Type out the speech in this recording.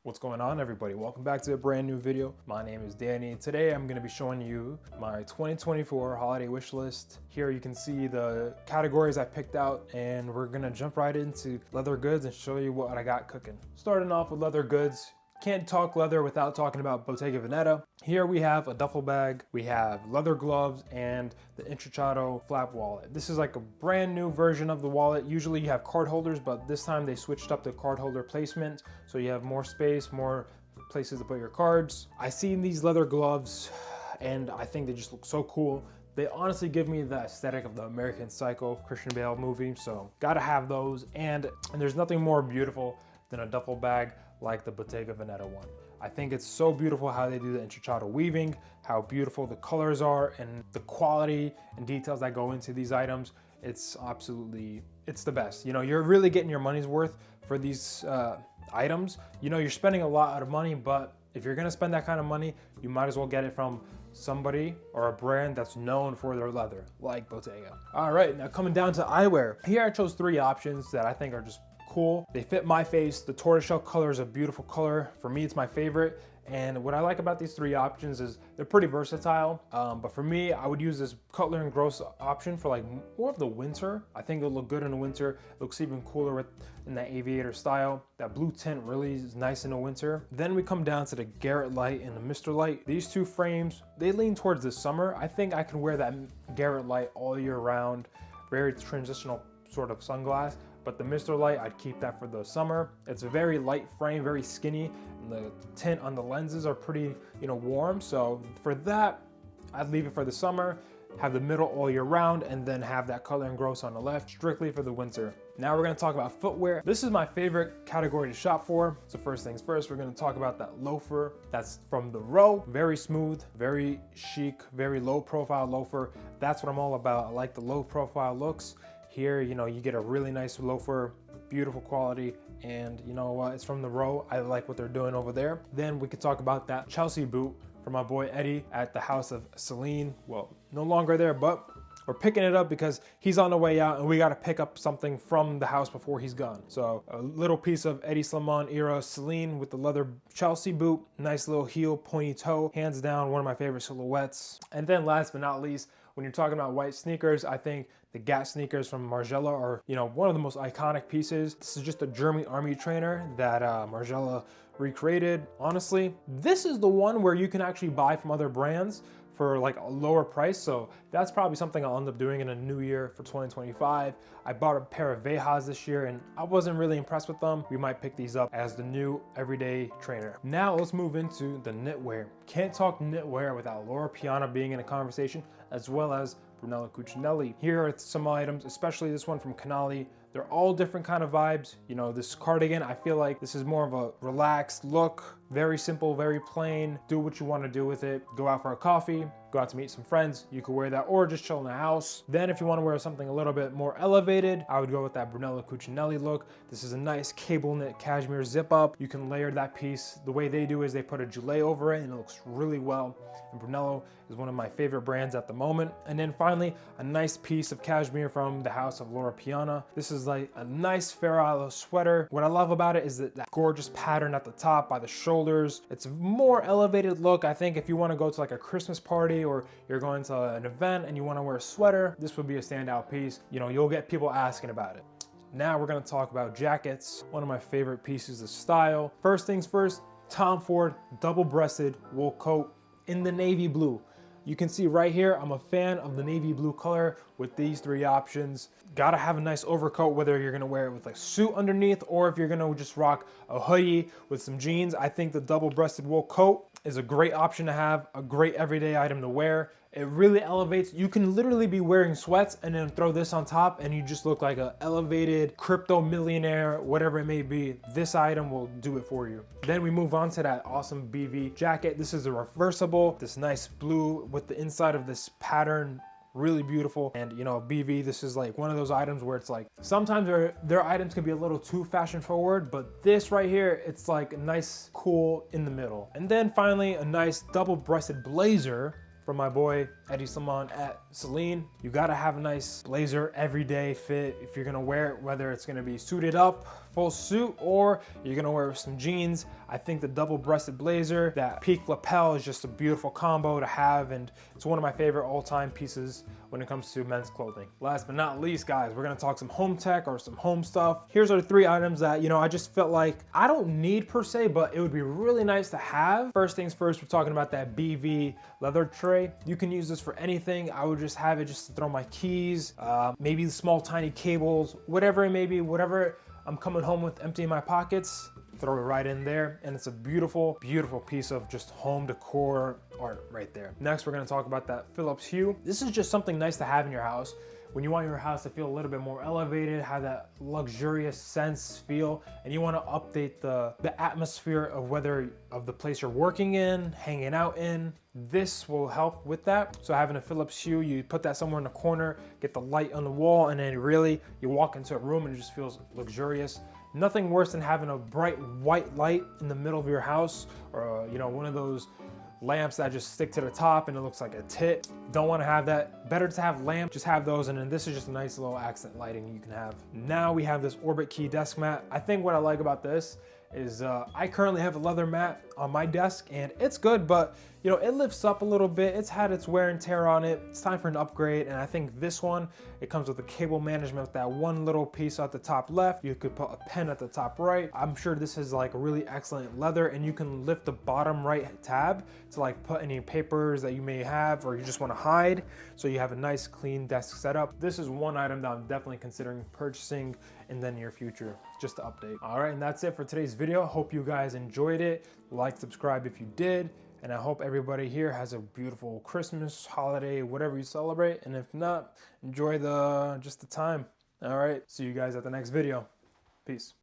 What's going on, everybody? Welcome back to a brand new video. My name is Danny. Today I'm going to be showing you my 2024 holiday wish list. Here you can see the categories I picked out, and we're going to jump right into leather goods and show you what I got cooking. Starting off with leather goods. Can't talk leather without talking about Bottega Veneta. Here we have a duffel bag, we have leather gloves, and the Intrecciato flap wallet. This is like a brand new version of the wallet. Usually you have card holders, but this time they switched up the card holder placement, so you have more space, more places to put your cards. I seen these leather gloves, and I think they just look so cool. They honestly give me the aesthetic of the American Psycho Christian Bale movie, so gotta have those. And there's nothing more beautiful than a duffel bag like the Bottega Veneta one. I think it's so beautiful how they do the Intrecciato weaving, how beautiful the colors are, and the quality and details that go into these items. It's absolutely, it's the best. You know, you're really getting your money's worth for these items. You know, you're spending a lot of money, but if you're gonna spend that kind of money, you might as well get it from somebody or a brand that's known for their leather, like Bottega. All right, now coming down to eyewear. Here I chose 3 options that I think are just cool. They fit my face. The tortoiseshell color is a beautiful color. For me, it's my favorite. And what I like about these 3 options is they're pretty versatile. But for me, I would use this Cutler and Gross option for like more of the winter. I think it'll look good in the winter. It looks even cooler in that aviator style. That blue tint really is nice in the winter. Then we come down to the Garrett Light and the Mr. Light. These 2 frames, they lean towards the summer. I think I can wear that Garrett Light all year round. Very transitional sort of sunglass. But the Mr. Light, I'd keep that for the summer. It's a very light frame, very skinny, and the tint on the lenses are pretty, warm. So for that, I'd leave it for the summer, have the middle all year round, and then have that Cutler and Gross on the left, strictly for the winter. Now we're gonna talk about footwear. This is my favorite category to shop for. So first things first, we're gonna talk about that loafer. That's from the Row. Very smooth, very chic, very low profile loafer. That's what I'm all about. I like the low profile looks. Here, you get a really nice loafer, beautiful quality, and you know what? It's from the Row. I like what they're doing over there. Then we could talk about that Chelsea boot for my boy Eddie at the house of Celine. Well, no longer there, but we're picking it up because he's on the way out and we got to pick up something from the house before he's gone. So a little piece of Eddie Slimane era Celine with the leather Chelsea boot, nice little heel, pointy toe, hands down one of my favorite silhouettes. And then last but not least, when you're talking about white sneakers, I think the Gat sneakers from Margiela are, one of the most iconic pieces. This is just a German army trainer that Margiela recreated. Honestly, this is the one where you can actually buy from other brands for like a lower price. So that's probably something I'll end up doing in a new year for 2025. I bought a pair of Vejas this year and I wasn't really impressed with them. We might pick these up as the new everyday trainer. Now let's move into the knitwear. Can't talk knitwear without Loro Piana being in a conversation, as well as Brunello Cucinelli. Here are some items, especially this one from Canali. They're all different kind of vibes. This cardigan, I feel like this is more of a relaxed look, very simple, very plain. Do what you want to do with it. Go out for a coffee, go out to meet some friends. You could wear that or just chill in the house. Then if you want to wear something a little bit more elevated, I would go with that Brunello Cucinelli look. This is a nice cable knit cashmere zip up. You can layer that piece. The way they do is they put a gilet over it and it looks really well. And Brunello is one of my favorite brands at the moment. And then finally, a nice piece of cashmere from the house of Loro Piana. This is like a nice Ferragamo sweater. What I love about it is that gorgeous pattern at the top by the shoulders. It's a more elevated look. I think if you want to go to like a Christmas party or you're going to an event and you want to wear a sweater, this would be a standout piece. You'll get people asking about it. Now we're going to talk about jackets. One of my favorite pieces of style. First things first, Tom Ford double-breasted wool coat in the navy blue. You can see right here, I'm a fan of the navy blue color with these 3 options. Gotta have a nice overcoat, whether you're gonna wear it with a suit underneath or if you're gonna just rock a hoodie with some jeans. I think the double-breasted wool coat is a great option to have, a great everyday item to wear. It really elevates. You can literally be wearing sweats and then throw this on top and you just look like an elevated crypto millionaire, whatever it may be. This item will do it for you. Then we move on to that awesome BV jacket. This is a reversible, this nice blue with the inside of this pattern, really beautiful. And BV, this is like one of those items where it's like, sometimes their items can be a little too fashion forward, but this right here, it's like a nice, cool in the middle. And then finally, a nice double-breasted blazer from my boy Eddie Slimane at Celine, you gotta have a nice blazer everyday fit if you're gonna wear it, whether it's gonna be suited up, full suit, or you're gonna wear some jeans. I think the double-breasted blazer, that peak lapel is just a beautiful combo to have, and it's one of my favorite all-time pieces when it comes to men's clothing. Last but not least, guys, we're gonna talk some home tech or some home stuff. Here's our 3 items that, I just felt like I don't need per se, but it would be really nice to have. First things first, we're talking about that BV leather tray. You can use this for anything. I would just have it just to throw my keys, maybe the small tiny cables, whatever it may be, whatever I'm coming home with empty in my pockets, throw it right in there. And it's a beautiful, beautiful piece of just home decor art right there. Next, we're gonna talk about that Philips Hue. This is just something nice to have in your house when you want your house to feel a little bit more elevated, have that luxurious sense feel, and you want to update the atmosphere of of the place you're working in, hanging out in. This will help with that. So having a Philips Hue, you put that somewhere in the corner, get the light on the wall, and then really you walk into a room and it just feels luxurious. Nothing worse than having a bright white light in the middle of your house, or one of those lamps that just stick to the top and it looks like a tit. Don't want to have that. Better to have lamp, just have those, and then this is just a nice little accent lighting you can have. Now we have this Orbit Key desk mat. I think what I like about this is I currently have a leather mat on my desk and it's good, but it lifts up a little bit. It's had its wear and tear on it. It's time for an upgrade, and I think this one, it comes with the cable management with that one little piece at the top left. You could put a pen at the top right. I'm sure this is like a really excellent leather, and you can lift the bottom right tab to like put any papers that you may have or you just want to hide, so you have a nice clean desk setup. This is one item that I'm definitely considering purchasing in the near future, just to update. All right, and that's it for today's video. Hope you guys enjoyed it. Like, subscribe if you did. And I hope everybody here has a beautiful Christmas, holiday, whatever you celebrate. And if not, enjoy just the time. All right, see you guys at the next video. Peace.